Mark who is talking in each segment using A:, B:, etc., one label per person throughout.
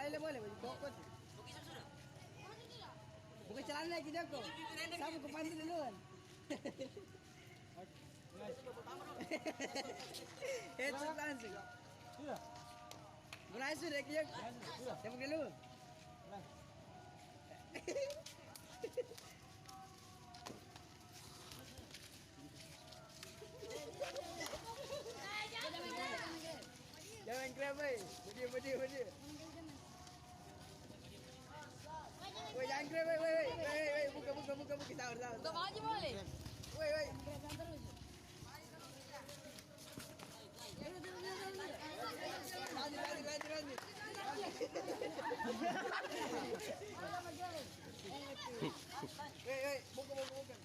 A: Boleh boleh, kok. Bukan celana lagi dia kok. Sama ke pantai duluan. Headshot langsung.
B: Sudah.
A: Mulai sudah dia.
B: Sudah.
A: Tembak dulu. Jangan grab, boy. Budi. Woi, jangan grab, woi. Buka, sahur.
C: Buka aja boleh.
A: Woi. Lanjut. Woi, buka.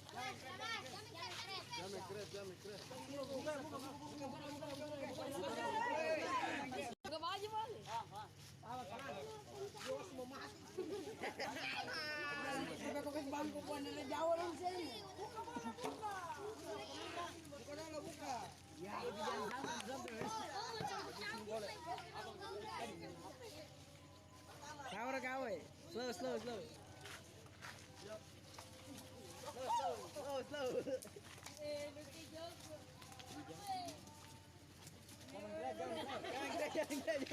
B: Jangan kret.
C: Buka aja boleh.
A: Sampai kok bangku puan dari jauh orang sini. Buka. Ya, Sahur gawe. Slow. Slow. Jangan gerak.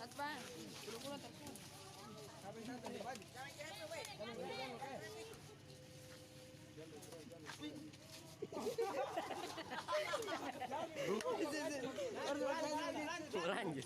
C: Atpan. Puluh terpun.
A: Habis nanti bagi.
D: Lanjut.